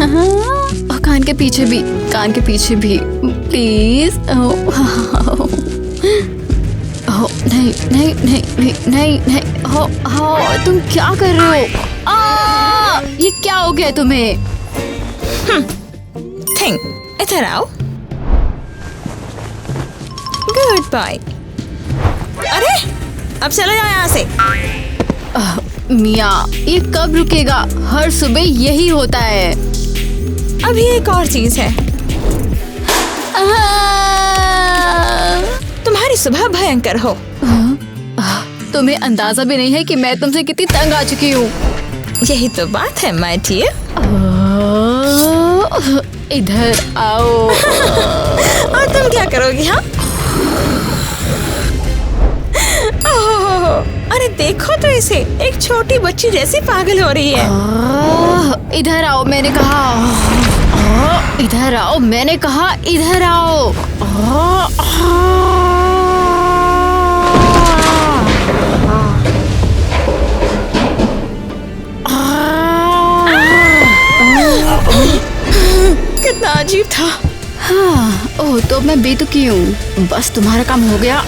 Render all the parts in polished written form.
और कान के पीछे भी, कान के पीछे भी प्लीज। नहीं नहीं नहीं नहीं नहीं नहीं। हो तुम क्या कर रहे हो? ये क्या हो गया तुम्हें? थिंक, इधर आओ। Good boy. अरे अब चलो जाओ यहाँ से। मिया, ये कब रुकेगा? हर सुबह यही होता है। अभी एक और चीज है। तुम्हारी सुबह भयंकर हो। तुम्हें अंदाजा भी नहीं है कि मैं तुमसे कितनी तंग आ चुकी हूँ। यही तो बात है माय डियर। इधर आओ। और तुम क्या करोगी? हाँ, अरे देखो तो इसे, एक छोटी बच्ची जैसी पागल हो रही है। इधर आओ मैंने कहा। इधर आओ मैंने कहा। इधर आओ। कितना अजीब था। हाँ, ओह तो मैं बेतुकी हूँ। बस तुम्हारा काम हो गया।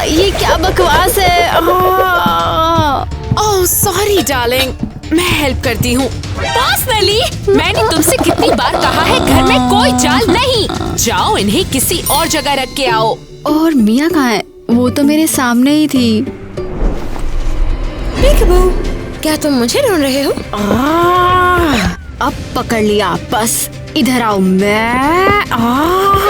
ये क्या बकवास है? ओह सॉरी डार्लिंग, मैं हेल्प करती हूँ। पर्सनली मैंने तुमसे कितनी बार कहा है घर में कोई जाल नहीं। जाओ इन्हें किसी और जगह रख के आओ। और मिया कहाँ है? वो तो मेरे सामने ही थी। पीकबू, क्या तुम मुझे ढूंढ रहे हो? अब पकड़ लिया। बस इधर आओ। मैं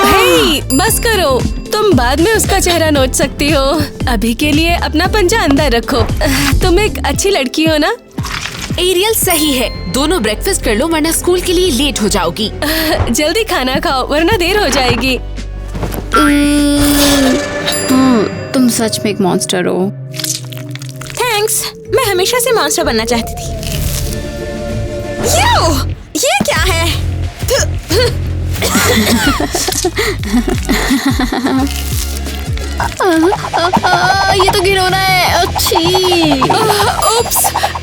हे, बस करो। तुम बाद में उसका चेहरा नोच सकती हो। अभी के लिए अपना पंजा अंदर रखो। तुम एक अच्छी लड़की हो ना? एरियल सही है। दोनों ब्रेकफास्ट कर लो वरना स्कूल के लिए लेट हो जाओगी। जल्दी खाना खाओ वरना देर हो जाएगी। तुम सच में एक मॉन्स्टर हो। थैंक्स, मैं हमेशा से मॉन्स्टर बनना चाहती थी। ये क्या है? ये तो घिनौना है। अच्छी। उप्स,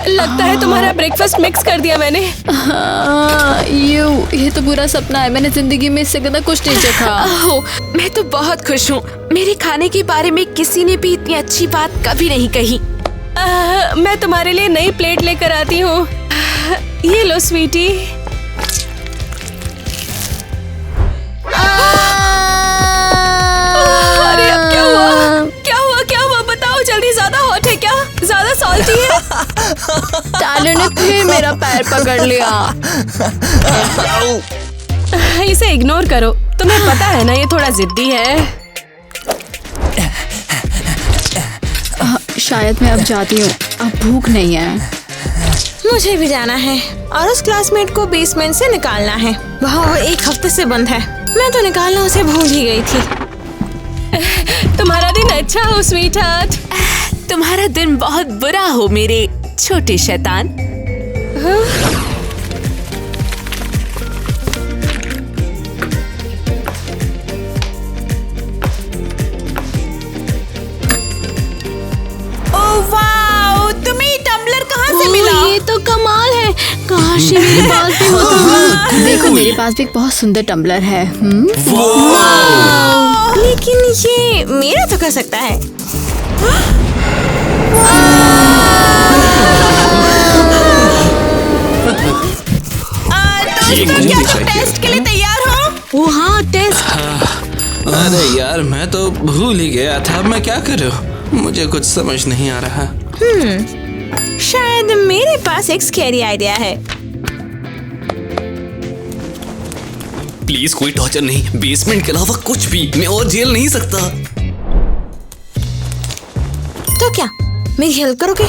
लगता है तुम्हारा ब्रेकफास्ट मिक्स कर दिया मैंने। ये तो बुरा सपना है। मैंने जिंदगी में इससे ज्यादा कुछ नहीं देखा। मैं तो बहुत खुश हूँ। मेरे खाने के बारे में किसी ने भी इतनी अच्छी बात कभी नहीं कही। मैं तुम्हारे लिए नई प्लेट लेकर आती हूँ। ये लो स्वीटी। अरे अब क्या हुआ? क्या हुआ बताओ जल्दी। ज्यादा हॉट है क्या? ज्यादा सॉल्टी है? टाइलर ने फिर मेरा पैर पकड़ लिया। इसे इग्नोर करो। तुम्हें पता है ना ये थोड़ा जिद्दी है। शायद मैं अब जाती हूँ। अब भूख नहीं है। मुझे भी जाना है और उस क्लासमेट को बेसमेंट से निकालना है। वहाँ वो एक हफ्ते से बंद है। मैं तो निकालना उसे भूल ही गई थी। तुम्हारा दिन अच्छा हो स्वीट हार्ट। तुम्हारा दिन बहुत बुरा हो मेरे छोटे शैतान। ये तो कमाल है। काश ये मेरे पास भी होता। देखो मेरे पास भी एक बहुत सुंदर टम्बलर है। लेकिन ये मेरा तो कर सकता है। क्या तुम टेस्ट के लिए तैयार हो? ओ हाँ, टेस्ट। अरे यार मैं तो भूल ही गया था। मैं क्या करूं? मुझे कुछ समझ नहीं आ रहा। शायद मेरे पास एक स्कैरी आइडिया है। प्लीज कोई टॉर्चर नहीं। बेसमेंट के अलावा कुछ भी। मैं और झेल नहीं सकता। तो क्या मेरी हेल्प करोगे?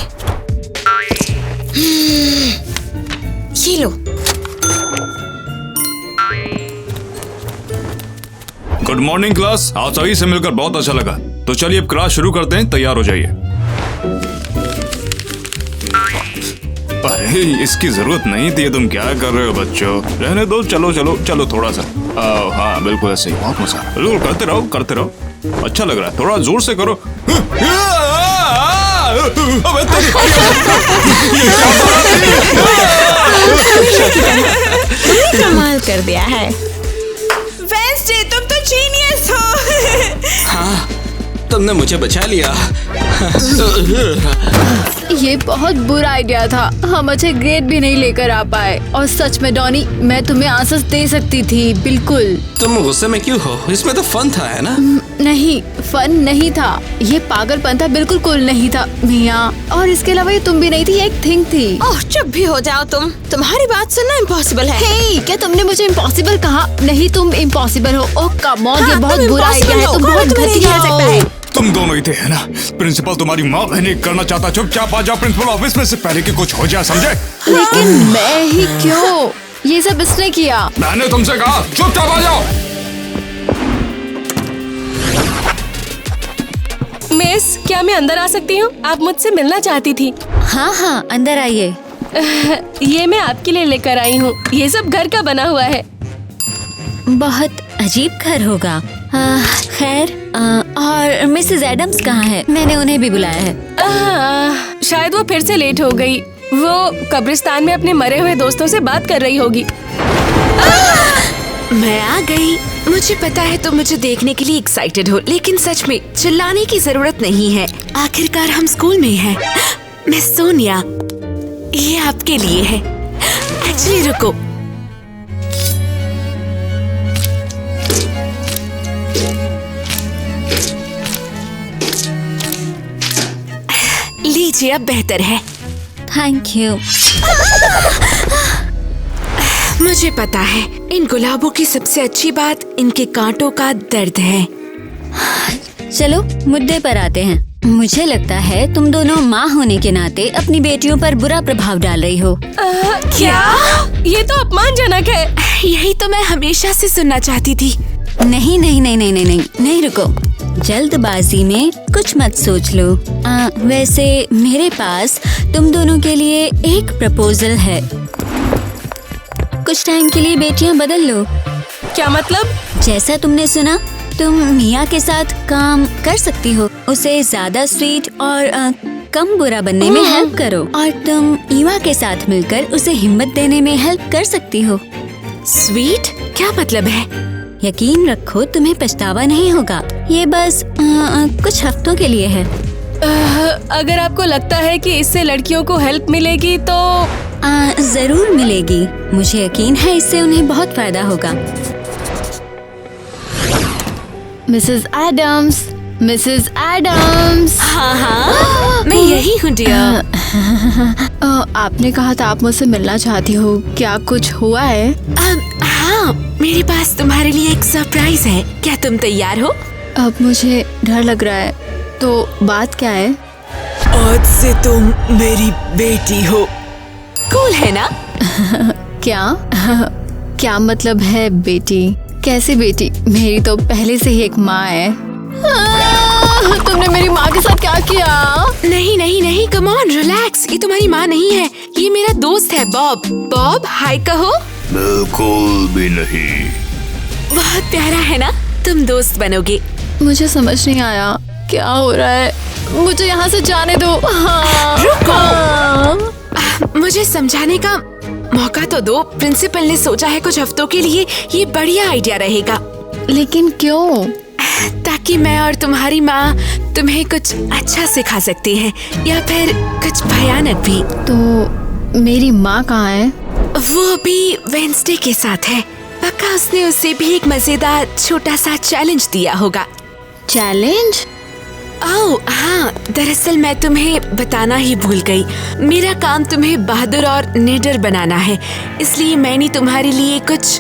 ये लो। Good morning class. आप सभी से मिलकर बहुत अच्छा लगा। तो चलिए अब क्लास शुरू करते हैं। तैयार हो जाइए। अरे इसकी जरूरत नहीं थी। तुम क्या कर रहे हो बच्चों? रहने दो। चलो चलो चलो थोड़ा सा। हाँ बिल्कुल ऐसे ही। बहुत मजा। बिल्कुल करते रहो करते रहो। अच्छा लग रहा है। थोड़ा जोर से करो। अबे तेरी तुमने कमाल कर दिया है। वेंसडे, तुम तो जीनियस हो। हाँ, तुमने मुझे बचा लिया। ये बहुत बुरा आइडिया था। हम अच्छे ग्रेड भी नहीं लेकर आ पाए। और सच में डॉनी, मैं तुम्हें आंसर्स दे सकती थी, बिल्कुल। तुम गुस्से में क्यों हो? इसमें तो फन था, है ना? नहीं, फन नहीं था। ये पागलपन था, बिल्कुल कूल नहीं था मिया। और इसके अलावा ये तुम भी नहीं थी, ये एक थिंग थी। ओह, चुप भी हो जाओ तुम। तुम्हारी बात सुनना इम्पॉसिबल है। हे, क्या तुमने मुझे इम्पॉसिबल कहा? नहीं, तुम इम्पॉसिबल हो। ओह कम ऑन, ये हाँ, बहुत तुम बुरा impossible आइडिया है। हो। तुम कौन बहुत तुम्हें नहीं घटिया खेल सकता है? हो। तुम दोनों ही थे, है ना? प्रिंसिपल तुम्हारी माँ बहनी करना चाहता। चुपचाप आ जाओ प्रिंसिपल ऑफिस में से पहले कि कुछ हो जाए, समझे? लेकिन मैं ही क्यों? ये सब इसने किया। मैंने तुमसे कहा चुपचाप आ जाओ। मिस, क्या मैं अंदर आ सकती हूँ? आप मुझसे मिलना चाहती थी। हाँ हाँ, अंदर आइए। ये मैं आपके लिए लेकर आई हूँ। ये सब घर का बना हुआ है। बहुत अजीब घर होगा। खैर, और मिसेस एडम्स कहाँ है? मैंने उन्हें भी बुलाया है। शायद वो फिर से लेट हो गई। वो कब्रिस्तान में अपने मरे हुए दोस्तों से बात कर रही होगी। मैं आ गई। मुझे पता है तुम मुझे देखने के लिए एक्साइटेड हो, लेकिन सच में चिल्लाने की जरूरत नहीं है। आखिरकार हम स्कूल में हैं। मैं सोनिया, ये आपके लिए है। एक्चुअली रुको, लीजिए, अब बेहतर है। Thank you. मुझे पता है, इन गुलाबों की सबसे अच्छी बात इनके कांटों का दर्द है। चलो मुद्दे पर आते हैं। मुझे लगता है तुम दोनों माँ होने के नाते अपनी बेटियों पर बुरा प्रभाव डाल रही हो। क्या? ये तो अपमानजनक है। यही तो मैं हमेशा से सुनना चाहती थी। नहीं नहीं नहीं नहीं नहीं नहीं नहीं, रुको। जल्दबाजी में कुछ मत सोच लो। वैसे मेरे पास तुम दोनों के लिए एक प्रपोजल है। कुछ टाइम के लिए बेटियां बदल लो। क्या मतलब? जैसा तुमने सुना, तुम मिया के साथ काम कर सकती हो। उसे ज्यादा स्वीट और कम बुरा बनने में हेल्प करो, और तुम ईवा के साथ मिलकर उसे हिम्मत देने में हेल्प कर सकती हो। स्वीट? क्या मतलब है? यकीन रखो, तुम्हें पछतावा नहीं होगा। ये बस कुछ हफ्तों के लिए है। अगर आपको लगता है कि इससे लड़कियों को हेल्प मिलेगी तो जरूर मिलेगी। मुझे यकीन है इससे उन्हें बहुत फायदा होगा। Mrs Adams, Mrs Adams. हाँ हाँ, मैं यही हूँ डियर। आपने कहा था आप मुझसे मिलना चाहती हो। क्या कुछ हुआ है? हाँ, मेरे पास तुम्हारे लिए एक सरप्राइज है। क्या तुम तैयार हो? अब मुझे डर लग रहा है। तो बात क्या है? आज से तुम मेरी बेटी हो। कूल है ना? क्या? क्या मतलब है बेटी? कैसी बेटी? मेरी तो पहले से ही एक माँ है। तुमने मेरी माँ के साथ क्या किया? नहीं नहीं नहीं, कम ऑन, रिलैक्स। ये तुम्हारी माँ नहीं है, ये मेरा दोस्त है बॉब। बॉब, हाय कहो। बिल्कुल भी नहीं। बहुत प्यारा है ना? तुम दोस्त बनोगे। मुझे समझ नहीं आया क्या हो रहा है। मुझे यहाँ से जाने दो। रुको। मुझे समझाने का मौका तो दो। प्रिंसिपल ने सोचा है कुछ हफ्तों के लिए ये बढ़िया आइडिया रहेगा। लेकिन क्यों? ताकि मैं और तुम्हारी माँ तुम्हें कुछ अच्छा सिखा सकते हैं, या फिर कुछ भयानक भी। तो मेरी माँ कहाँ है? वो भी वेंसडे के साथ है। पक्का उसने उसे भी एक मजेदार छोटा सा चैलेंज दिया होगा। चैलेंज? ओह हाँ, दरअसल मैं तुम्हें बताना ही भूल गई। मेरा काम तुम्हें बहादुर और निडर बनाना है, इसलिए मैंने तुम्हारे लिए कुछ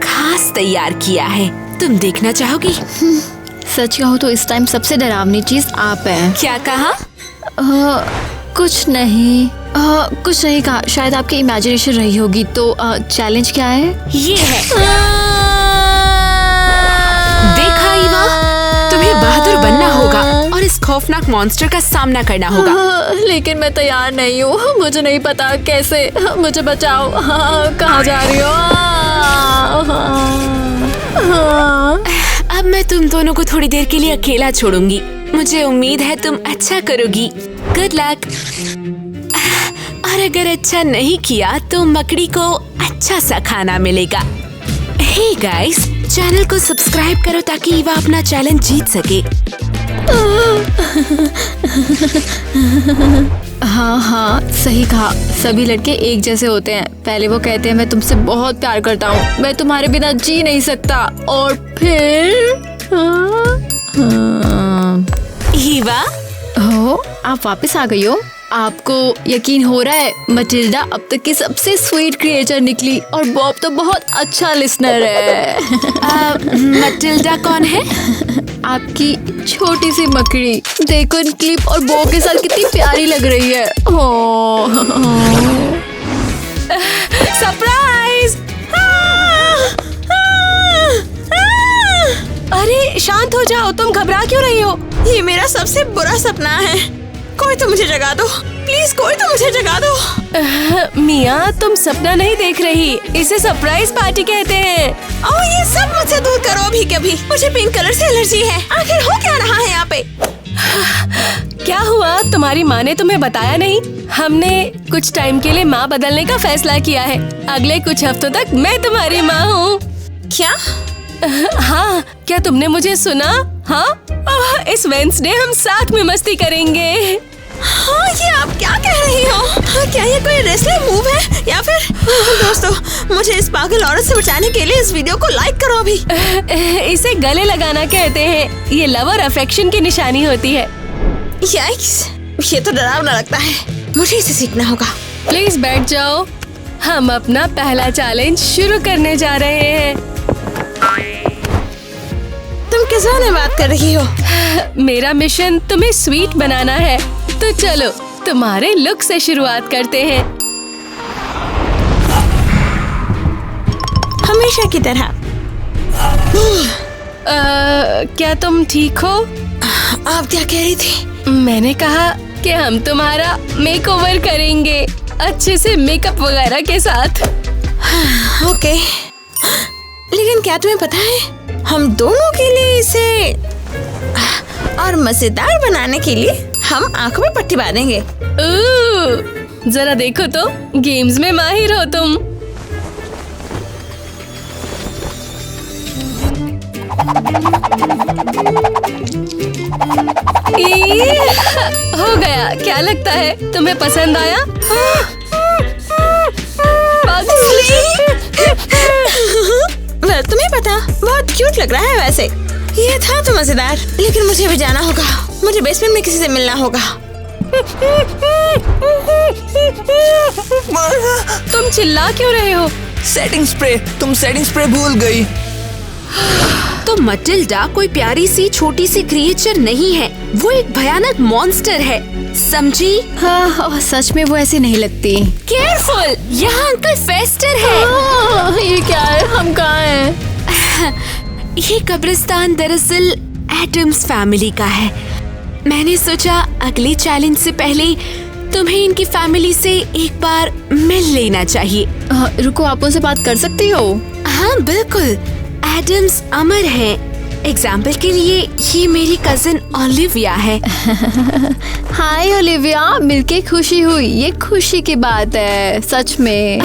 खास तैयार किया है। तुम देखना चाहोगी? सच कहूँ तो इस टाइम सबसे डरावनी चीज आप हैं। क्या कहा? कुछ नहीं। कुछ नहीं कहा। शायद आपकी इमेजिनेशन रही होगी। तो चैलेंज क्या है? ये है। देखा ईवा, तुम्हें बहादुर बनना होगा और इस खौफनाक मॉन्स्टर का सामना करना होगा। लेकिन मैं तैयार नहीं हूँ। मुझे नहीं पता कैसे। मुझे बचाओ। कहाँ जा रही हो? अब मैं तुम दोनों को थोड़ी देर के लिए अकेला छोड़ूंगी। मुझे उम्मीद है तुम अच्छा करोगी। Good luck. और अगर अच्छा नहीं किया तो मकड़ी को अच्छा सा खाना मिलेगा। हे गाइस, चैनल को सब्सक्राइब करो ताकि ईवा अपना चैलेंज जीत सके। हाँ, सही कहा। सभी लड़के एक जैसे होते हैं। पहले वो कहते हैं मैं तुमसे बहुत प्यार करता हूँ, मैं तुम्हारे बिना जी नहीं सकता, और फिर ईवा, हो, आप वापस आ गई हो। आपको यकीन हो रहा है मटिल्डा अब तक की सबसे स्वीट क्रिएचर निकली, और बॉब तो बहुत अच्छा लिसनर है। मटिल्डा कौन है? आपकी छोटी सी मकड़ी। देखो इन क्लिप और बॉब के साथ कितनी प्यारी लग रही है। सरप्राइज! अरे शांत हो जाओ, तुम घबरा क्यों रही हो? ये मेरा सबसे बुरा सपना है। कोई तो मुझे जगा दो, प्लीज कोई तो मुझे जगा दो। मिया, तुम सपना नहीं देख रही, इसे सरप्राइज पार्टी कहते हैं। और ये सब मुझसे दूर करो अभी कभी। मुझे पिंक कलर से एलर्जी है। आखिर हो क्या रहा है यहाँ पे? क्या हुआ? तुम्हारी माँ ने तुम्हें बताया नहीं? हमने कुछ टाइम के लिए माँ बदलने का फैसला किया है। अगले कुछ हफ्तों तक मैं तुम्हारी माँ हूँ। क्या? हाँ, क्या तुमने मुझे सुना? हाँ, इस वेंसडे हम साथ में मस्ती करेंगे। हाँ, ये आप क्या कह रही हो? हाँ, क्या ये कोई रेसलिंग मूव है या फिर? दोस्तों, मुझे इस पागल औरत से बचाने के लिए इस वीडियो को लाइक करो अभी। इसे गले लगाना कहते हैं। ये लव और अफेक्शन की निशानी होती है। याइक्स, ये तो डरावना लगता है। मुझे इसे सीखना होगा। प्लीज बैठ जाओ, हम अपना पहला चैलेंज शुरू करने जा रहे हैं। तुम किस बारे में बात कर रही हो? मेरा मिशन तुम्हें स्वीट बनाना है, तो चलो तुम्हारे लुक से शुरुआत करते हैं। हमेशा की तरह। क्या तुम ठीक हो? आप क्या कह रही थी? मैंने कहा कि हम तुम्हारा मेकओवर करेंगे, अच्छे से मेकअप वगैरह के साथ। ओके, लेकिन क्या तुम्हें पता है हम दोनों के लिए इसे और मजेदार बनाने के लिए हम आंखों में पट्टी बांधेंगे। जरा देखो तो, गेम्स में माहिर हो तुम। हो गया। क्या लगता है तुम्हें पसंद आया? तुम्हें पता, बहुत क्यूट लग रहा है वैसे। ये था तो मजेदार, लेकिन मुझे भी जाना होगा। मुझे बेसमेंट में किसी से मिलना होगा। तुम चिल्ला क्यों रहे हो? सेटिंग स्प्रे, तुम सेटिंग स्प्रे भूल गई। तो मटिल्डा कोई प्यारी सी छोटी सी क्रिएचर नहीं है, वो एक भयानक मॉन्स्टर है, समझी? हाँ, सच में वो ऐसी नहीं लगती। केयरफुल, यहाँ अंकल फेस्टर है। ये क्या है? हम कहाँ हैं? ये कब्रिस्तान दरअसल एडम्स फैमिली का है। मैंने सोचा अगले चैलेंज से पहले तुम्हें इनकी फैमिली से एक बार मिल लेना चाहिए। रुको, आप उनसे बात कर सकती हो? हाँ बिल्कुल, एडम्स अमर है। एग्जाम्पल के लिए ये मेरी कजिन ओलिविया है। हाय ओलिविया, मिलके खुशी हुई। ये खुशी की बात है सच में।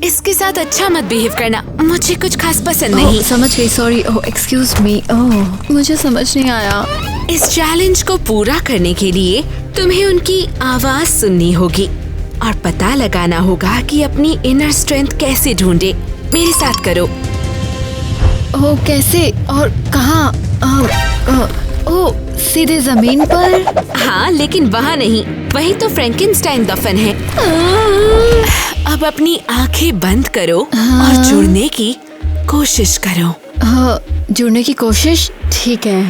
इसके साथ अच्छा मत बिहेव करना, मुझे कुछ खास पसंद नहीं। समझ गई, सॉरी। Oh excuse me. ओह मुझे समझ नहीं आया। इस चैलेंज को पूरा करने के लिए तुम्हें उनकी आवाज सुननी होगी और पता लगाना होगा कि अपनी इनर स्ट्रेंथ कैसे ढूंढे। मेरे साथ करो। ओह कैसे और कहाँ? ओह सीधे जमीन पर? हाँ, लेकिन वहाँ नहीं, वही तो फ्रैंकेनस्टाइन दफन है। अब अपनी आंखें बंद करो और जुड़ने की कोशिश करो। जुड़ने की कोशिश? ठीक है।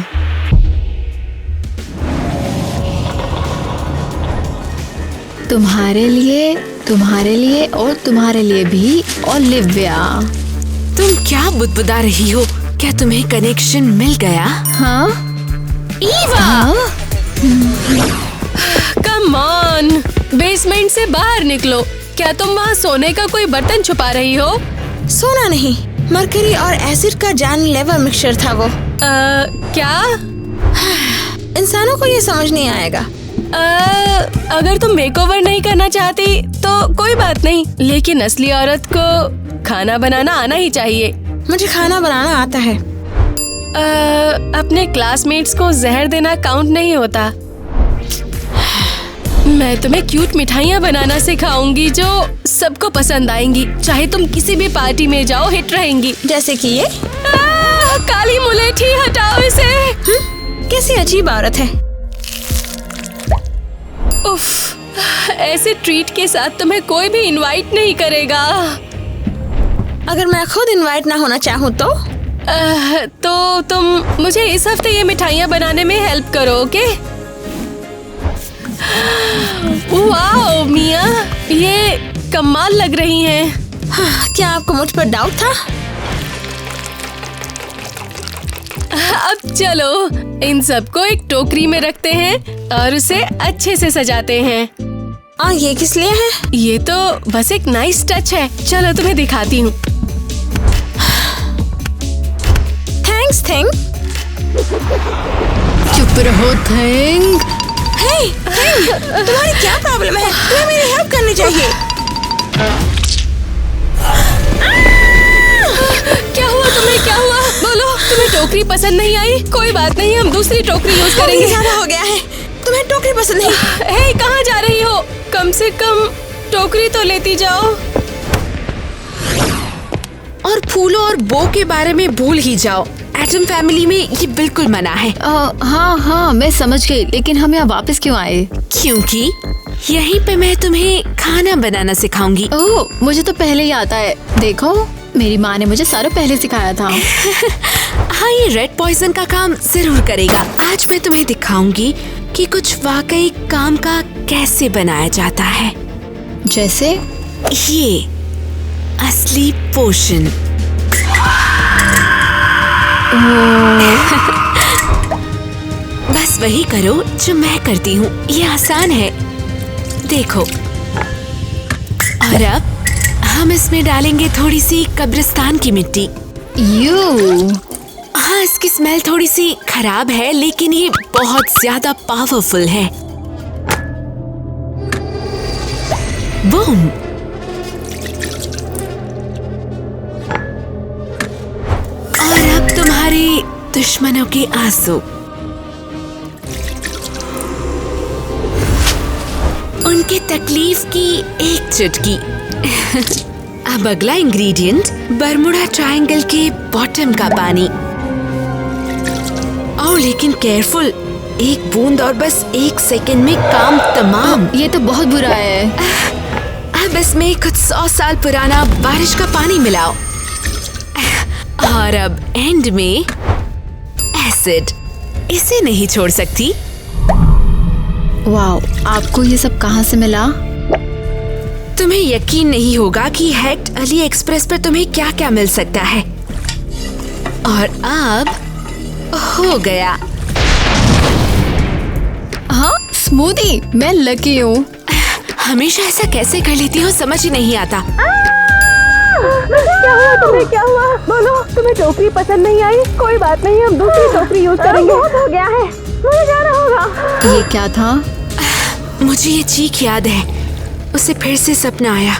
तुम्हारे लिए और तुम्हारे लिए भी ओलिविया। तुम क्या बुदबुदा रही हो? क्या तुम्हें कनेक्शन मिल गया? हाँ ईवा! कम ऑन, बेसमेंट से बाहर निकलो। क्या तुम वहाँ सोने का कोई बर्तन छुपा रही हो? सोना नहीं, मरकरी और एसिड का जानलेवा मिक्सचर था वो। क्या? इंसानों को ये समझ नहीं आएगा। अगर तुम मेकओवर नहीं करना चाहती तो कोई बात नहीं, लेकिन असली औरत को खाना बनाना आना ही चाहिए। मुझे खाना बनाना आता है। अपने क्लासमेट्स को जहर देना काउंट नहीं होता। मैं तुम्हें क्यूट मिठाइयाँ बनाना सिखाऊंगी जो सबको पसंद आएंगी। चाहे तुम किसी भी पार्टी में जाओ, हिट रहेंगी। जैसे कि ये काली मुलेठी, हटाओ इसे। कैसी अजीब औरत है। उफ, ऐसे ट्रीट के साथ तुम्हें कोई भी इनवाइट नहीं करेगा। अगर मैं खुद इनवाइट ना होना चाहूँ तो तुम मुझे इस हफ्ते ये मिठाइयाँ बनाने में हेल्प करो, ओके? वाओ मिया, ये कमाल लग रही हैं। क्या आपको मुझ पर डाउट था? अब चलो इन सबको एक टोकरी में रखते हैं और उसे अच्छे से सजाते हैं। और ये किस लिए है? ये तो बस एक नाइस टच है। चलो तुम्हें दिखाती हूँ। Thanks thing. चुप रहो थिंग। हे, तुम्हारी क्या प्रॉब्लम है? तुम्हें मेरी हेल्प करनी चाहिए। क्या हुआ तुम्हें, क्या हुआ? बोलो, तुम्हें टोकरी पसंद नहीं आई? कोई बात नहीं, हम दूसरी टोकरी यूज करेंगे। ज्यादा हो गया है। तुम्हें टोकरी पसंद नहीं? हे, कहाँ जा रही हो? कम से कम टोकरी तो लेती जाओ। और फूलों और बो के बारे में भूल ही जाओ। एटम फैमिली में ये बिल्कुल मना है। हाँ मैं समझ गई, लेकिन हम यहाँ वापस क्यों आए? क्योंकि यहीं पे मैं तुम्हें खाना बनाना सिखाऊंगी। ओह, मुझे तो पहले ही आता है। देखो, मेरी माँ ने मुझे सारा पहले सिखाया था। हाँ, ये रेड पॉइजन का काम जरूर करेगा। आज मैं तुम्हें दिखाऊंगी कि कुछ वाकई काम का कैसे बनाया जाता है। जैसे ये असली पोषण। बस वही करो जो मैं करती हूँ। ये आसान है, देखो। और अब हम इसमें डालेंगे थोड़ी सी कब्रिस्तान की मिट्टी। हाँ, इसकी स्मेल थोड़ी सी खराब है, लेकिन ये बहुत ज्यादा पावरफुल है। बूम। और अब तुम्हारे दुश्मनों के आंसू। उनके तकलीफ की एक चुटकी। अब अगला इंग्रेडिएंट, बरमुडा ट्रायंगल के बॉटम का पानी। और लेकिन केयरफुल, एक बूंद और बस 1 सेकंड में काम तमाम। ये तो बहुत बुरा है। अब इसमें कुछ 100 साल पुराना बारिश का पानी मिलाओ। और अब एंड में एसिड। इसे नहीं छोड़ सकती। वाओ, आपको ये सब कहाँ से मिला? तुम्हें यकीन नहीं होगा कि हैक्ड अली एक्सप्रेस पर तुम्हें क्या क्या मिल सकता है। और अब हो गया। हाँ, स्मूदी। मैं लकी हूँ। हमेशा ऐसा कैसे कर लेती हो, समझ ही नहीं आता। क्या हुआ तुम्हें, क्या हुआ? बोलो, तुम्हें टोकरी पसंद नहीं आई? कोई बात नहीं, हम दूसरी टोकरी यूज करेंगे। बहुत हो गया है, मुझे जाना होगा। ये क्या था? मुझे ये चीख याद है। उसे फिर से सपना आया।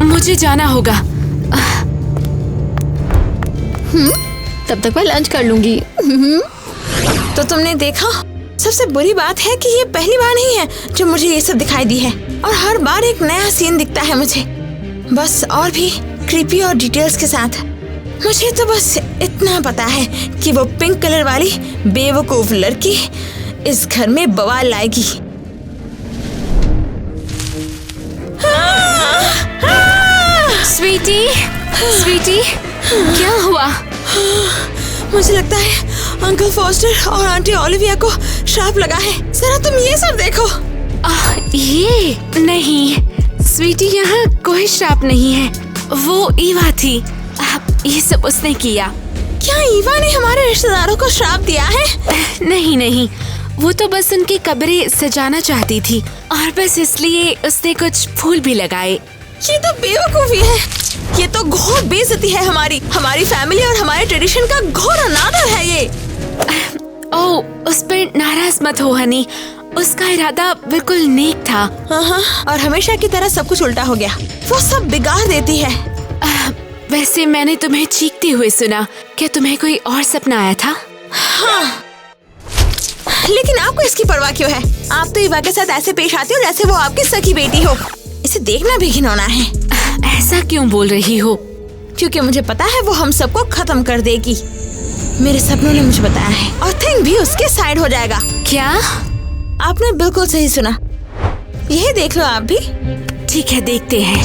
मुझे जाना होगा। तब तक मैं लंच कर लूंगी। तो तुमने देखा, सबसे बुरी बात है कि ये पहली बार नहीं है जो मुझे ये सब दिखाई दी है, और हर बार एक नया सीन दिखता है मुझे, बस और भी क्रीपी और डिटेल्स के साथ। मुझे तो बस इतना पता है कि वो पिंक कलर वाली बेवकूफ लड़की इस घर में बवाल लाएगी। स्वीटी, स्वीटी, क्या हुआ? मुझे लगता है अंकल फोस्टर और आंटी ओलिविया को श्राप लगा है। जरा तुम ये सब देखो। ये नहीं स्वीटी, यहाँ कोई श्राप नहीं है। वो ईवा थी। ये सब उसने किया। क्या ईवा ने हमारे रिश्तेदारों को श्राप दिया है? नहीं नहीं, वो तो बस उनकी कब्रें सजाना चाहती थी, और बस इसलिए उसने कुछ फूल भी लगाए। ये तो बेवकूफी है। ये तो घोर बेइज्जती है हमारी फैमिली और हमारे ट्रेडिशन का घोर अनादर है ये। ओह उस पर नाराज मत हो हनी, उसका इरादा बिल्कुल नेक था। हाँ, और हमेशा की तरह सब कुछ उल्टा हो गया। वो सब बिगाड़ देती है। वैसे मैंने तुम्हें चीखते हुए सुना, क्या तुम्हें कोई और सपना आया था? हाँ, लेकिन आपको इसकी परवाह क्यों है? आप तो ईवा के साथ ऐसे पेश आती हो जैसे वो आपकी सगी बेटी हो। इसे देखना भी घिनौना है। ऐसा क्यों बोल रही हो? क्योंकि मुझे पता है वो हम सबको खत्म कर देगी। मेरे सपनों ने मुझे बताया है, और थिंग भी उसके साइड हो जाएगा। क्या? आपने बिल्कुल सही सुना। यही देख लो आप भी। ठीक है, देखते हैं।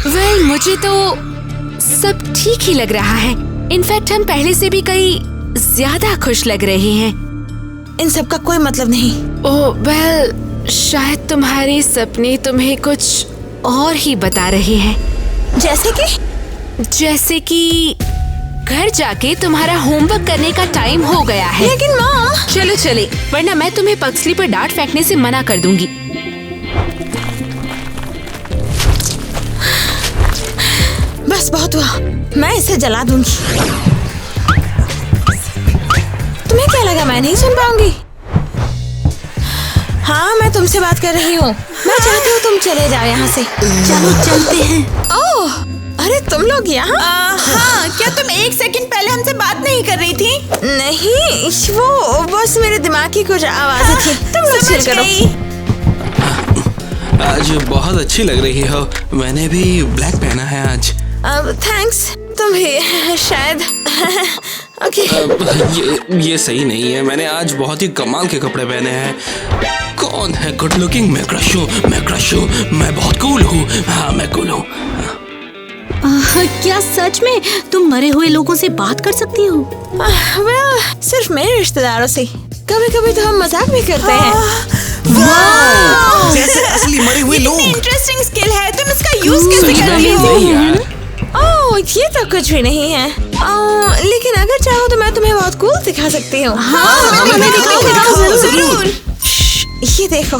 वेल, मुझे तो सब ठीक ही लग रहा है। इनफैक्ट हम पहले से भी कई ज्यादा खुश लग रहे हैं। इन सब का कोई मतलब नहीं। ओह वेल, शायद तुम्हारे सपने तुम्हें कुछ और ही बता रहे हैं। जैसे कि घर जाके तुम्हारा होमवर्क करने का टाइम हो गया है। लेकिन मॉम। चलो चले, वरना मैं तुम्हें पक्सली पर डांट फेंकने से मना कर दूंगी। बस बहुत हुआ, मैं इसे जला दूंगी। तुम्हें क्या लगा मैं नहीं सुन पाऊंगी? हाँ, मैं तुमसे बात कर रही हूँ। मैं चाहती हूँ तुम चले जाओ यहाँ से। चलो चलते हैं। ओह, अरे तुम लोग यहाँ? हाँ, क्या तुम एक सेकंड पहले हमसे बात नहीं कर रही थी? नहीं, वो बस मेरे दिमाग की कुछ आवाज़ें थी। तुम लोग चिल करो। आज बहुत अच्छी लग रही हो। मैंने भी ब्लैक पहना है आज। थैंक्स। तुम भी शायद। ओके। ये सही नहीं है। मैंने आज बहुत ही कमाल के कपड़े पहने हैं। कौन है गुड लुकिंग? मैं क्रश हूँ। मैं बहुत कूल हूँ। हाँ, मैं कूल हूँ। क्या सच में तुम मरे हुए लोगों से बात कर सकती हो? सिर्फ मेरे रिश्तेदारों से। कभी कभी तो हम मजाक भी करते हैं। जैसे असली मरे हुए लोग। इंटरेस्टिंग स्किल है, तुम इसका यूज कैसे कर रही हो? ओह, ये तो कुछ भी नहीं है। लेकिन अगर चाहो तो मैं तुम्हें बहुत कूल दिखा सकती हूँ। हाँ, दिखाओ जरूर। ये देखो।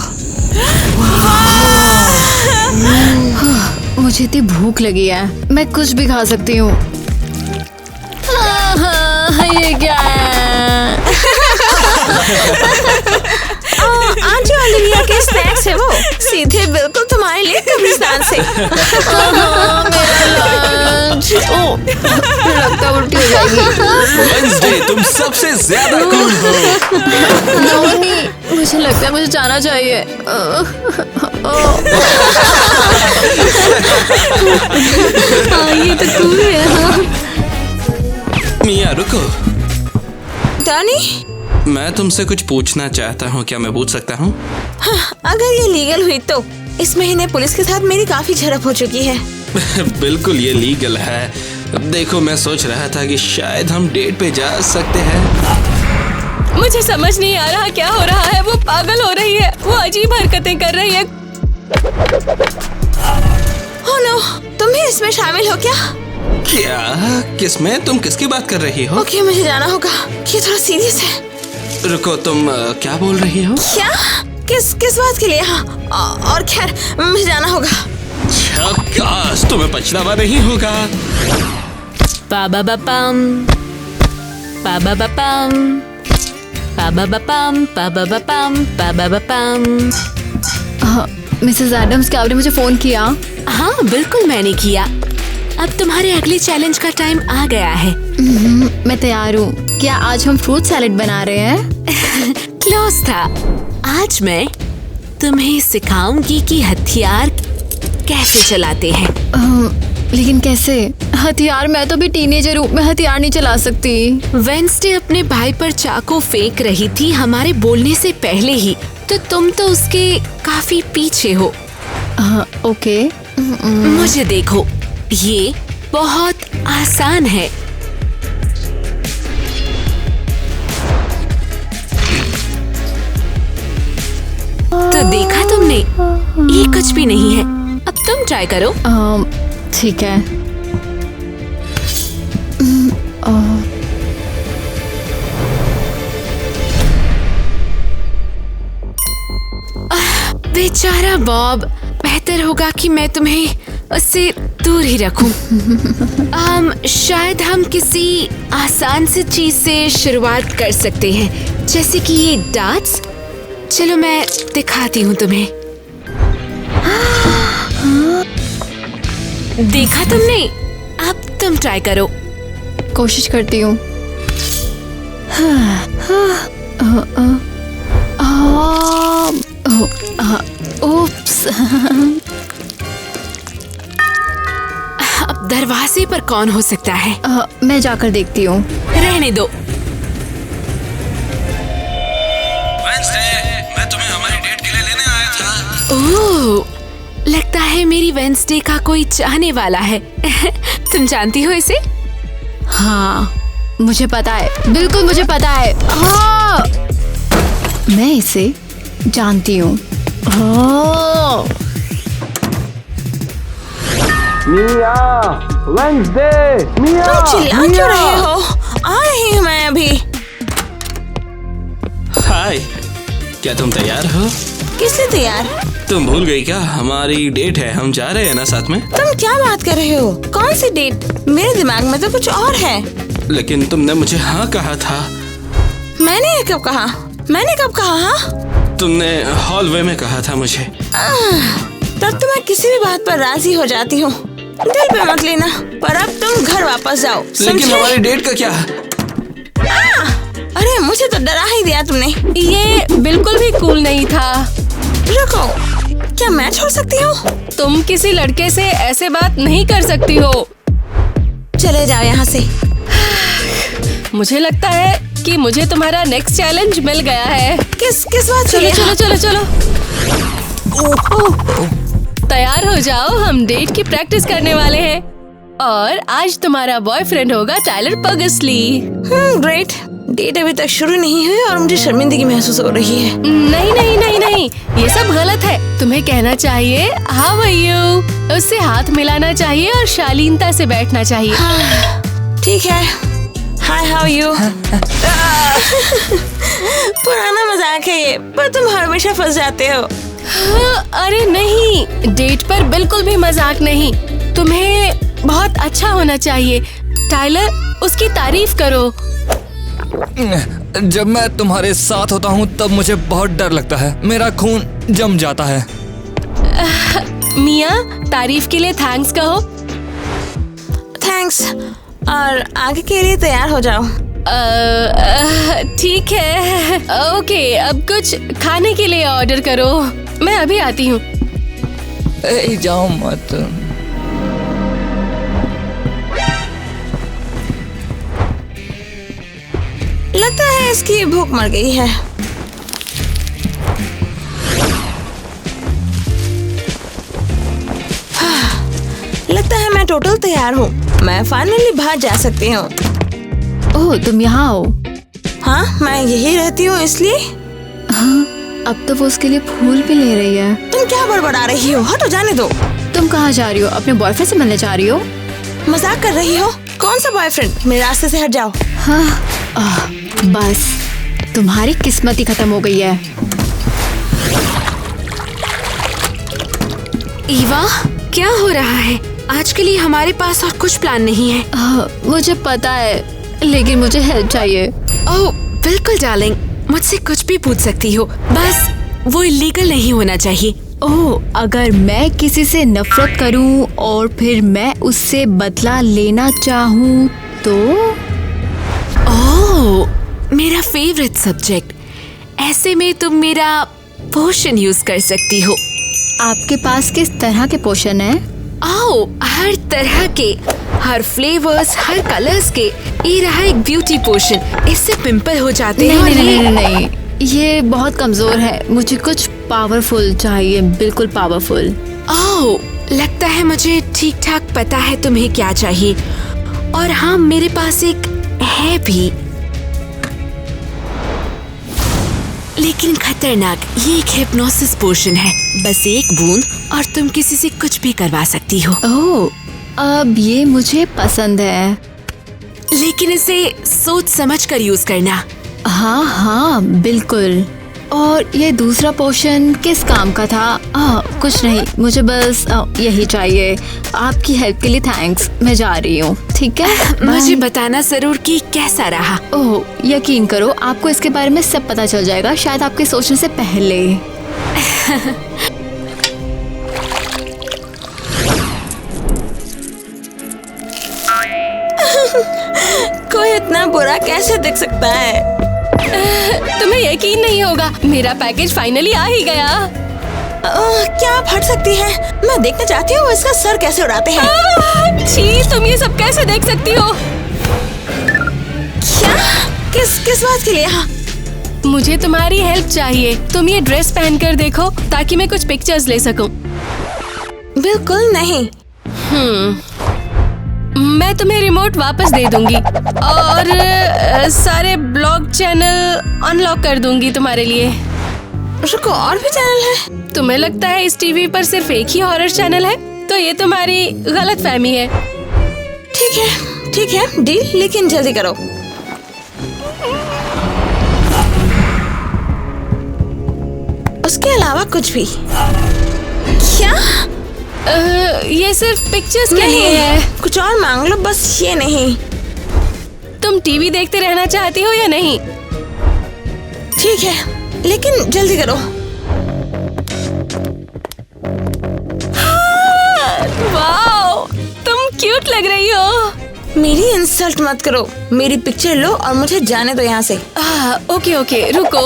मुझे इतनी भूख लगी है, मैं कुछ भी खा सकती हूँ। ये क्या है? आंटी ओलिविया के स्नैक्स है वो, सीधे बिल्कुल तुम्हारे लिए कब्रिस्तान से। लगता है उल्टी हो जाएगी। वेडनेसडे, तुम सबसे ज्यादा कूल हो। नहीं, मुझे लगता है मुझे जाना चाहिए। ये तो कूल है। मिया रुको। डॉनी, मैं तुमसे कुछ पूछना चाहता हूँ। क्या मैं पूछ सकता हूँ? अगर ये लीगल हुई तो इस महीने पुलिस के साथ मेरी काफी झड़प हो चुकी है। बिल्कुल, ये लीगल है। देखो, मैं सोच रहा था कि शायद हम डेट पे जा सकते हैं। मुझे समझ नहीं आ रहा क्या हो रहा है। वो पागल हो रही है, वो अजीब हरकतें कर रही है। ओह नो, तुम भी इसमें शामिल हो क्या? क्या? किसमें? तुम किसकी बात कर रही हो? ओके, मुझे जाना होगा। ये थोड़ा सीरियस है। रुको, तुम क्या बोल रही हो? क्या? किस बात के लिए? हाँ, और खैर मुझे जाना होगा। काश तुम्हें पछतावा नहीं होगा। पाबा बपम, पाबा बपम, पाबा बपम, पाबा बपम, पाबा बपम। मिसेस एडम्स, क्या आपने मुझे फोन किया? हाँ बिल्कुल, मैंने किया। अब तुम्हारे अगले चैलेंज का टाइम आ गया है। मैं तैयार हूँ। क्या आज हम फ्रूट सैलेड बना रहे हैं? क्लोज था। आज मैं तुम्हें सिखाऊंगी कि हथियार कैसे चलाते हैं। लेकिन कैसे? हथियार? मैं तो भी टीनेजर हूँ, मैं हथियार नहीं चला सकती। वेडनेसडे अपने भाई पर चाकू फेंक रही थी हमारे बोलने से पहले ही, तो तुम तो उसके काफी पीछे हो। ओके। मुझे देखो, ये बहुत आसान है। तो देखा तुमने, ये कुछ भी नहीं है। अब तुम ट्राई करो। ठीक है। बेचारा बॉब, बेहतर होगा कि मैं तुम्हें उससे दूर ही रखूं। शायद हम किसी आसान सी चीज से शुरुआत कर सकते हैं, जैसे कि ये डार्ट्स। चलो मैं दिखाती हूँ तुम्हें। देखा तुमने? अब तुम ट्राई करो। कोशिश करती हूँ। ओप्स। अब दरवाजे पर कौन हो सकता है? मैं जाकर देखती हूँ। रहने दो। मैं तुम्हें हमारी डेट के लिए लेने आया था। ओह, लगता है मेरी वेंसडे का कोई चाहने वाला है। तुम जानती हो इसे? हाँ, मुझे पता है, बिल्कुल मुझे पता है। हाँ, मैं इसे जानती हूँ। मिया, वेंसडे, मिया, तुम चिल्ला क्यों रहे हो? आ रही हूँ मैं अभी। हाय, क्या तुम तैयार हो? किस लिए तैयार? तुम भूल गई क्या? हमारी डेट है, हम जा रहे हैं ना साथ में। तुम क्या बात कर रहे हो? कौन सी डेट? मेरे दिमाग में तो कुछ और है। लेकिन तुमने मुझे हाँ कहा था। मैंने ये कब कहा? मैंने कब कहा? हाँ, तुमने हॉलवे में कहा था मुझे। तब तो मैं किसी भी बात पर राजी हो जाती हूँ। दिल पे मत लेना, पर अब तुम घर वापस जाओ। लेकिन हमारी डेट का क्या? अरे मुझे तो डरा ही दिया तुमने। ये बिल्कुल भी कूल नहीं था। रुको, क्या मैं छोड़ सकती हूँ? तुम किसी लड़के से ऐसे बात नहीं कर सकती हो। चले जाओ यहाँ से। मुझे लगता है कि मुझे तुम्हारा नेक्स्ट चैलेंज मिल गया है। किस बात? चलो चलो चलो चलो, तैयार हो जाओ, हम डेट की प्रैक्टिस करने वाले हैं। और आज तुम्हारा बॉयफ्रेंड होगा टाइलर पर्गसली। ग्रेट। डेट अभी तक शुरू नहीं हुई और मुझे शर्मिंदगी महसूस हो रही है। नहीं नहीं नहीं नहीं, ये सब गलत है। तुम्हें कहना चाहिए हाउ आर यू, उससे हाथ मिलाना चाहिए और शालीनता से बैठना चाहिए। ठीक है, हाय हाउ यू। पुराना मजाक है ये, पर तुम हमेशा फंस जाते हो। अरे नहीं, डेट पर बिल्कुल भी मजाक नहीं। तुम्हें बहुत अच्छा होना चाहिए। टाइलर, उसकी तारीफ करो। जब मैं तुम्हारे साथ होता हूँ तब मुझे बहुत डर लगता है, मेरा खून जम जाता है। मिया, तारीफ के लिए थैंक्स कहो। थैंक्स, और आगे के लिए तैयार हो जाओ। ठीक है। ओके, अब कुछ खाने के लिए ऑर्डर करो। मैं अभी आती हूँ। जाओ मत। लगता है इसकी भूख मर गई है। लगता है मैं टोटल तैयार हूँ। मैं फाइनली बाहर जा सकती हूँ। ओह, तुम यहाँ हो? हाँ, मैं यही रहती हूँ इसलिए। हाँ, अब तो वो उसके लिए फूल भी ले रही है। तुम क्या बड़बड़ा रही हो? हटो, जाने दो। तुम कहाँ जा रही हो? अपने बॉयफ्रेंड से मिलने जा रही हो? मजाक कर रही हो? कौन सा बॉयफ्रेंड? मेरे रास्ते से हट जाओ। हाँ, बस तुम्हारी किस्मत ही खत्म हो गई है। ईवा, क्या हो रहा है? आज के लिए हमारे पास और कुछ प्लान नहीं है। मुझे पता है, लेकिन मुझे हेल्प चाहिए। ओह बिल्कुल डार्लिंग, मुझसे कुछ भी पूछ सकती हो, बस वो इलीगल नहीं होना चाहिए। ओह, अगर मैं किसी से नफरत करूं और फिर मैं उससे बदला लेना चाहूं तो? ओह, मेरा फेवरेट सब्जेक्ट। ऐसे में तुम मेरा पोशन यूज कर सकती हो। आपके पास किस तरह के पोशन है? आओ, हर तरह के, हर फ्लेवर्स, हर कलर्स के। ये रहा एक ब्यूटी पोशन, इससे पिंपल हो जाते हैं। नहीं, ये बहुत कमजोर है। मुझे कुछ पावरफुल चाहिए, बिल्कुल पावरफुल। ओह, लगता है मुझे ठीक ठाक पता है तुम्हें क्या चाहिए। और हाँ, मेरे पास एक है भी, लेकिन खतरनाक। ये एक हिप्नोसिस पोशन है। बस एक बूंद और तुम किसी से कुछ भी करवा सकती हो। ओह, अब ये मुझे पसंद है। लेकिन इसे सोच समझ कर यूज करना। हाँ हाँ, बिल्कुल। और ये दूसरा पोर्शन किस काम का था? कुछ नहीं, मुझे बस यही चाहिए। आपकी हेल्प के लिए थैंक्स। मैं जा रही हूँ, ठीक है? मुझे बताना जरूर कि कैसा रहा। ओह, यकीन करो, आपको इसके बारे में सब पता चल जाएगा, शायद आपके सोचने से पहले। कोई इतना बुरा कैसे दिख सकता है? तुम्हें यकीन नहीं होगा, मेरा पैकेज फाइनली आ ही गया। क्या आप हट सकती हैं? मैं देखना चाहती हूँ इसका सर कैसे उड़ाते हैं। छी, तुम ये सब कैसे देख सकती हो? क्या? किस बात के लिए? मुझे तुम्हारी हेल्प चाहिए। तुम ये ड्रेस पहन कर देखो ताकि मैं कुछ पिक्चर्स ले सकूं। बिल्कुल नहीं। मैं तुम्हें रिमोट वापस दे दूंगी और सारे ब्लॉग चैनल अनलॉक कर दूंगी तुम्हारे लिए। रुको, और भी चैनल है? तुम्हें लगता है इस टीवी पर सिर्फ एक ही हॉरर चैनल है? तो ये तुम्हारी गलतफहमी है। ठीक है, डील, लेकिन जल्दी करो। उसके अलावा कुछ भी? क्या? ये सिर्फ पिक्चर्स के लिए है। कुछ और मांग लो, बस ये नहीं। तुम टीवी देखते रहना चाहती हो या नहीं? ठीक है, लेकिन जल्दी करो। वाओ, तुम क्यूट लग रही हो। मेरी इंसल्ट मत करो। मेरी पिक्चर लो और मुझे जाने दो यहाँ से। ओके, रुको।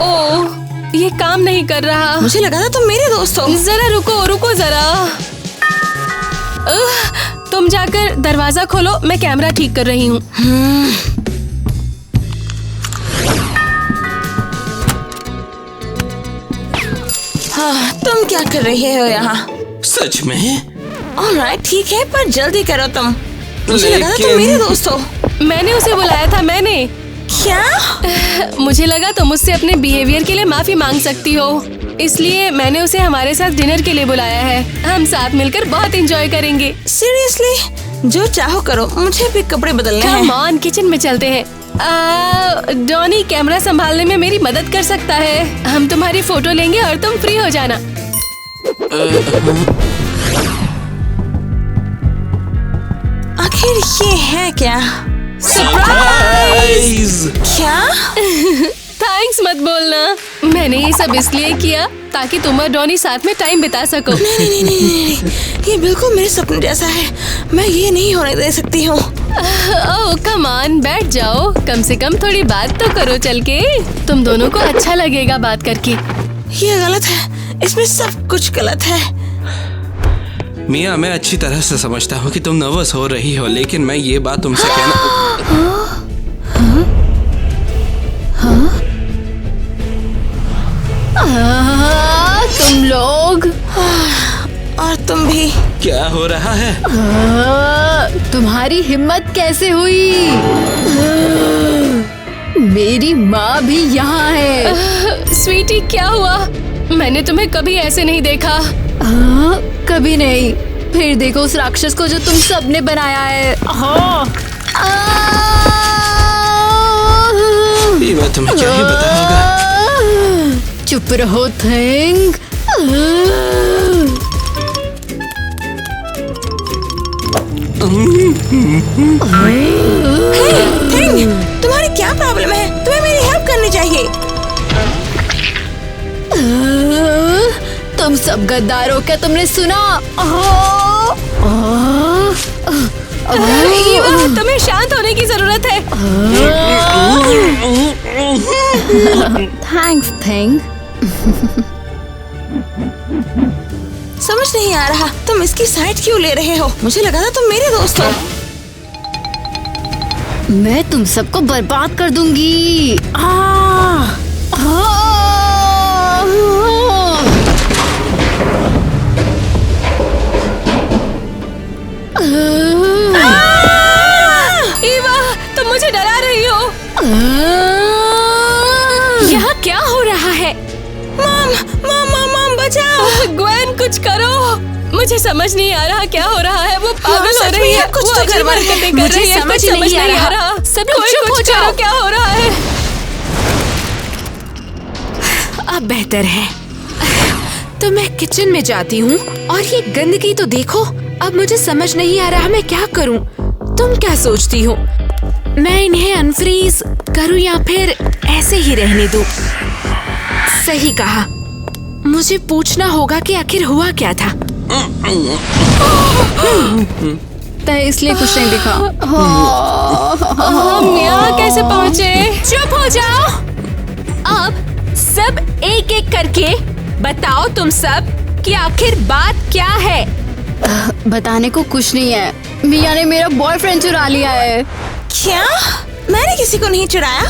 ओह, ये काम नहीं कर रहा। मुझे लगा था तुम मेरे दोस्त हो। जरा रुको जरा। तुम जाकर दरवाजा खोलो, मैं कैमरा ठीक कर रही हूँ। हाँ, तुम क्या कर रहे हो यहाँ? सच में? ऑलराइट, ठीक है, पर जल्दी करो तुम। मुझे लगा था तुम मेरे दोस्त हो। मैंने उसे बुलाया था। मैंने क्या? मुझे लगा तुम मुझसे अपने बिहेवियर के लिए माफी मांग सकती हो, इसलिए मैंने उसे हमारे साथ डिनर के लिए बुलाया है। हम साथ मिलकर बहुत एंजॉय करेंगे। सीरियसली? जो चाहो करो, मुझे भी कपड़े बदलने हैं। कम ऑन, किचन में चलते हैं। डॉनी कैमरा संभालने में मेरी मदद कर सकता है। हम तुम्हारी फोटो लेंगे और तुम फ्री हो जाना। आखिर ये है क्या? सरप्राइज! क्या? थैंक्स मत बोलना। मैंने ये सब इसलिए किया ताकि तुम और डॉनी साथ में टाइम बिता सको। नहीं, ये बिल्कुल मेरे सपने जैसा है। मैं ये नहीं होने दे सकती हूँ। ओह कम ऑन, बैठ जाओ। कम से कम थोड़ी बात तो करो चल के। तुम दोनों को अच्छा लगेगा बात करके। ये गलत है, इसमें सब कुछ गलत है। मिया, मैं अच्छी तरह से समझता हूँ कि तुम नर्वस हो रही हो, लेकिन मैं ये बात तुमसे कहना। तुम लोग और तुम भी। क्या हो रहा है? तुम्हारी हिम्मत कैसे हुई? मेरी माँ भी यहाँ है। स्वीटी, क्या हुआ? मैंने तुम्हें कभी ऐसे नहीं देखा। कभी नहीं। फिर देखो उस राक्षस को जो तुम सबने बनाया है। ये बात तुम्हें क्या ही बताऊंगा। चुप रहो थिंग। थिंग, तुम्हारी क्या प्रॉब्लम है? तुम्हें मेरी हेल्प करनी चाहिए। तुम सब गद्दार हो क्या? तुमने सुना? ईवा, तुम्हें शांत होने की जरूरत है। Thanks thing. समझ नहीं आ रहा तुम इसकी साइड क्यों ले रहे हो? मुझे लगा था तुम मेरे दोस्त हो। मैं तुम सबको बर्बाद कर दूंगी। ईवा, तुम मुझे डरा रही हो। यहाँ क्या हो रहा है? मम बचाओ। ग्वेन, कुछ करो। मुझे समझ नहीं आ रहा क्या हो रहा है। वो पागल हो सच में रही है, कुछ वो तो अजीब गड़बड़ है। हरकतें कर मुझे रही है, समझ कुछ नहीं आ रहा। सब लोग कोई चुप कुछ हो करो, जाओ। क्या हो रहा है? अब बेहतर है। तो मैं किचन में जाती हूँ और ये गंदगी तो देखो। अब मुझे समझ नहीं आ रहा मैं क्या करूँ। तुम क्या सोचती हो? मैं इन्हें अनफ्रीज करूँ या फिर ऐसे ही रहने दूँ? सही कहा, मुझे पूछना होगा कि आखिर हुआ क्या था। तय इसलिए कुछ नहीं दिखा। हम यहाँ कैसे पहुँचे? चुप हो जाओ। अब सब एक एक करके बताओ तुम सब कि आखिर बात क्या है। बताने को कुछ नहीं है। मिया ने मेरा बॉयफ्रेंड चुरा लिया है। क्या? मैंने किसी को नहीं चुराया।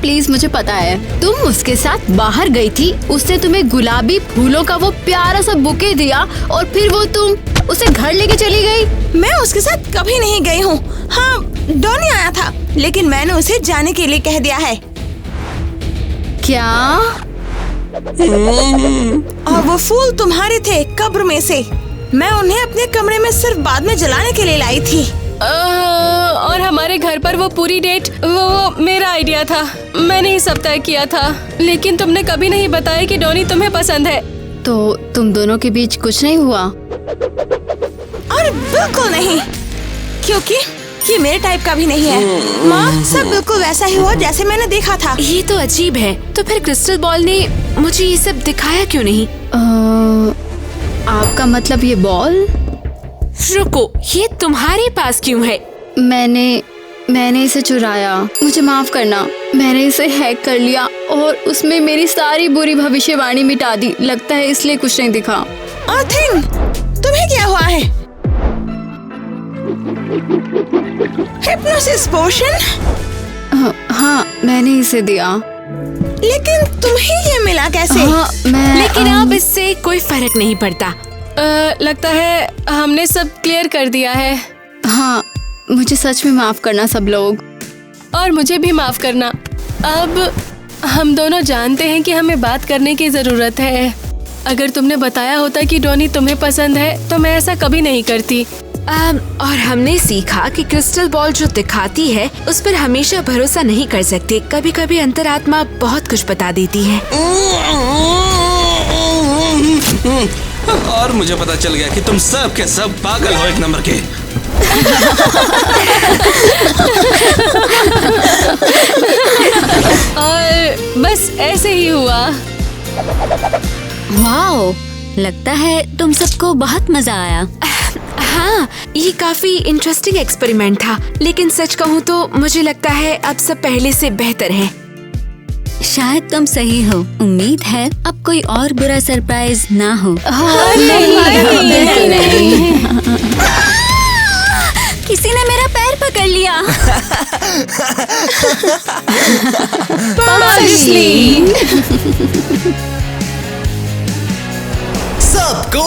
प्लीज, मुझे पता है तुम उसके साथ बाहर गई थी। उसने तुम्हें गुलाबी फूलों का वो प्यारा सा बुके दिया और फिर वो तुम उसे घर लेके चली गई। मैं उसके साथ कभी नहीं गई हूँ। हाँ, डॉनी आया था, लेकिन मैंने उसे जाने के लिए कह दिया है। क्या? और वो फूल तुम्हारे थे कब्र में से। मैं उन्हें अपने कमरे में सिर्फ बाद में जलाने के लिए लाई थी। और हमारे घर पर वो पूरी डेट वो मेरा आइडिया था। मैंने ही सब तय किया था, लेकिन तुमने कभी नहीं बताया कि डॉनी तुम्हें पसंद है। तो तुम दोनों के बीच कुछ नहीं हुआ? और बिल्कुल नहीं, क्योंकि ये मेरे टाइप का भी नहीं है। माँ, सब बिल्कुल वैसा ही हुआ जैसे मैंने देखा था। ये तो अजीब है। तो फिर क्रिस्टल बॉल ने मुझे ये सब दिखाया क्यों नहीं? आपका मतलब ये बॉल? रुको, ये तुम्हारे पास क्यों है? मैंने इसे चुराया। मुझे माफ करना। मैंने इसे हैक कर लिया और उसमें मेरी सारी बुरी भविष्यवाणी मिटा दी। लगता है इसलिए कुछ नहीं दिखा। अर्थिंग, तुम्हें क्या हुआ है? हिप्नोसिस पोशन? हाँ, मैंने इसे दिया। लेकिन तुम्हें ये मिला कैसे? हाँ, लेकिन अब इससे कोई फर्क नहीं पड़ता। लगता है हमने सब क्लियर कर दिया है। हाँ, मुझे सच में माफ करना सब लोग। और मुझे भी माफ करना। अब हम दोनों जानते हैं कि हमें बात करने की जरूरत है। अगर तुमने बताया होता कि डॉनी तुम्हें पसंद है तो मैं ऐसा कभी नहीं करती। और हमने सीखा कि क्रिस्टल बॉल जो दिखाती है उस पर हमेशा भरोसा नहीं कर सकते। कभी कभी अंतरात्मा बहुत कुछ बता देती है। और मुझे पता चल गया कि तुम सब के सब पागल हो, एक नंबर के। और बस ऐसे ही हुआ। वाओ, लगता है तुम सबको बहुत मजा आया। हाँ, ये काफी इंटरेस्टिंग एक्सपेरिमेंट था। लेकिन सच कहूँ तो मुझे लगता है अब सब पहले से बेहतर है। शायद तुम सही हो। उम्मीद है अब कोई और बुरा सरप्राइज ना हो। बिल्कुल नहीं। किसी ने मेरा पैर पकड़ लिया। सबको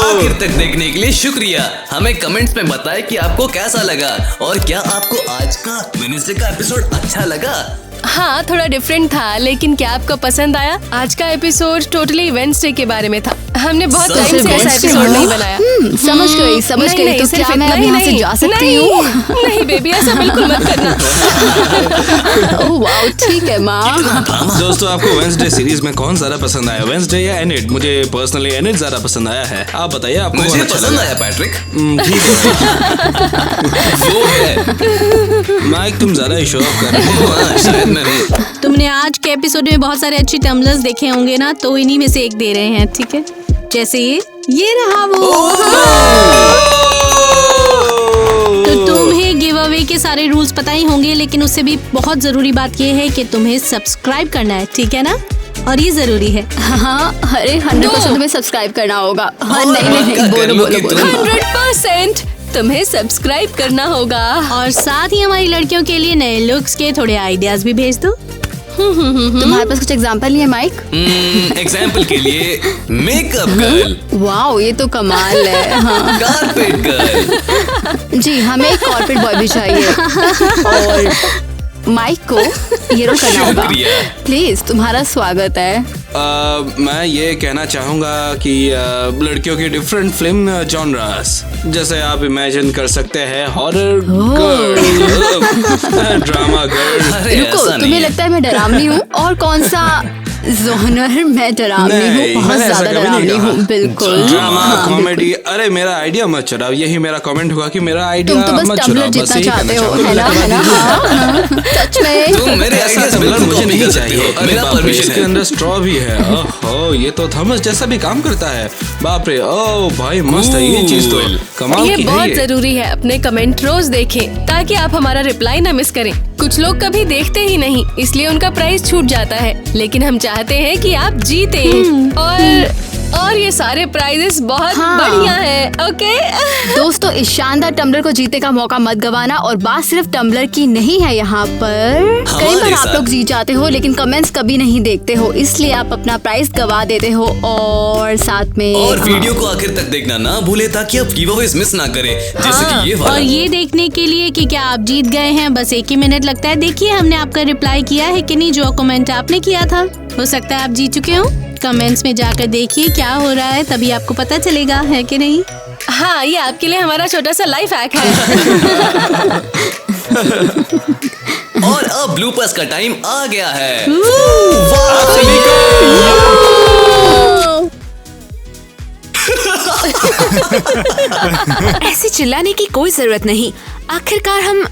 आखिर तक देखने के लिए शुक्रिया। हमें कमेंट्स में बताएं कि आपको कैसा लगा और क्या आपको आज का वेडनेसडे का एपिसोड अच्छा लगा। हाँ, थोड़ा डिफरेंट था, लेकिन क्या आपको पसंद आया? आज का एपिसोड टोटली वेडनेसडे के बारे में था। हमने बहुत टाइम से ऐसा एपिसोड नहीं बनाया। समझ गई। तो क्या मैं अब यहाँ से जा सकती हूँ? नहीं बेबी, ऐसा बिल्कुल मत करना। ओह वाओ, ठीक है माँ। दोस्तों, आपको वेडनेसडे सीरीज में कौन ज्यादा पसंद आया, वेडनेसडे या एनिड? मुझे पर्सनली एनिड ज्यादा पसंद आया है। आप बताइए, आपको मुझे कौन अच्छा पसंद लगा? आया पैट्रिक। ठीक है। वो है माइक, तुम ज्यादा ही शो ऑफ कर रहे हो। हाँ, शायद मैं नहीं। तुमने आज के एपिसोड में बहुत सारे अच्छे टम्बलर्स देखे होंगे ना, तो इन्हीं में से एक दे रहे हैं, ठीक है? जैसे ये रहा वो। तो तुम्हें गिव अवे के सारे रूल्स पता ही होंगे, लेकिन उससे भी बहुत जरूरी बात ये है कि तुम्हें सब्सक्राइब करना है, ठीक है ना? और ये जरूरी है। हाँ, अरे 100% तुम्हें सब्सक्राइब करना होगा। हाँ, नहीं, बोलो। 100% तुम्हें सब्सक्राइब करना होगा। और साथ ही हमारी लड़कियों के लिए नए लुक्स के थोड़े आइडियाज भी भेज दो। तुम्हारे पास कुछ एग्जांपल नहीं है माइक? एग्जाम्पल के लिए मेकअप गर्ल, वाओ, ये तो कमाल है। हाँ। Carpet girl. जी, हमें एक कॉर्पोरेट बॉय भी चाहिए। और माइक को ये रोल करना होगा। शुक्रिया। प्लीज, तुम्हारा स्वागत है। मैं ये कहना चाहूँगा कि लड़कियों की डिफरेंट फिल्म जॉनरास, जैसे आप इमेजिन कर सकते हैं हॉरर गर्ल, ड्रामा गर्ल। रुको, तुम्हें लगता है मैं डरावनी हूँ? और कौन सा जॉनर मैं डरावनी हूँ? बहुत ज्यादा डरावनी हूँ, बिल्कुल। Drama, comedy. अरे मेरा आइडिया मत चुराओ, यही मेरा कमेंट हुआ कि मेरा आइडिया तुम तो बस टम्बलर जितना चाहते हो, है ना? है ना? हाँ, सच में। तुम मेरे आइडियाज टम्बलर बिल्कुल मुझे कॉपी नहीं कर सकते चाहिए। हो। मेरा परमिशन इसके है। अंदर स्ट्रॉ भी है। ओहो, ये तो थर्मस जैसा भी काम करता है। बाप रे, ओ भाई मस्त है ये चीज, तो कमाल ये की है बहुत ये। जरूरी है अपने कमेंट रोज देखें ताकि आप हमारा रिप्लाई न मिस करें। कुछ लोग कभी देखते ही नहीं, इसलिए उनका प्राइस छूट जाता है, लेकिन हम चाहते हैं कि आप जीते। और ये सारे प्राइजेस बहुत बढ़िया है। ओके दोस्तों, इस शानदार टम्बलर को जीतने का मौका मत गवाना। और बात सिर्फ टम्बलर की नहीं है यहाँ पर। कई बार आप लोग जीत जाते हो लेकिन कमेंट्स कभी नहीं देखते हो, इसलिए आप अपना प्राइस गवा देते हो। और साथ में और वीडियो को आखिर तक देखना ना भूले ताकि आप गिवअवेज मिस ना करें, जैसे कि ये वाला। और ये देखने के लिए कि क्या आप जीत गए हैं, बस 1 ही मिनट लगता है। देखिए हमने आपका रिप्लाई किया है कि नहीं, जो कमेंट आपने किया था। हो सकता है आप जीत चुके हो। कमेंट्स में जाकर देखिए क्या हो रहा है, तभी आपको पता चलेगा, है कि नहीं? हाँ, ये आपके लिए हमारा छोटा सा लाइफ हैक है। और अब ब्लूपर्स का टाइम आ गया है। ऐसे चिल्लाने की कोई जरूरत नहीं, आखिरकार हम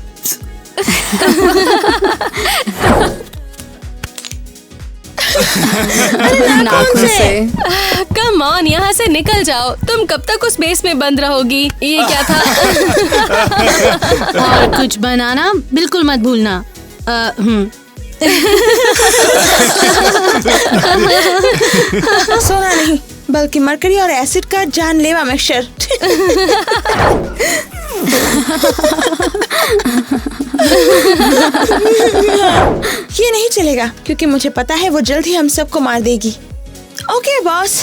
नाखून से। कम ऑन, यहाँ से निकल जाओ। तुम कब तक उस बेस में बंद रहोगी? ये क्या था? और कुछ बनाना बिल्कुल मत भूलना। सोना नहीं, बल्कि मरकरी और एसिड का जानलेवा मिक्सचर। ये नहीं चलेगा क्योंकि मुझे पता है वो जल्द ही हम सबको मार देगी। Okay boss.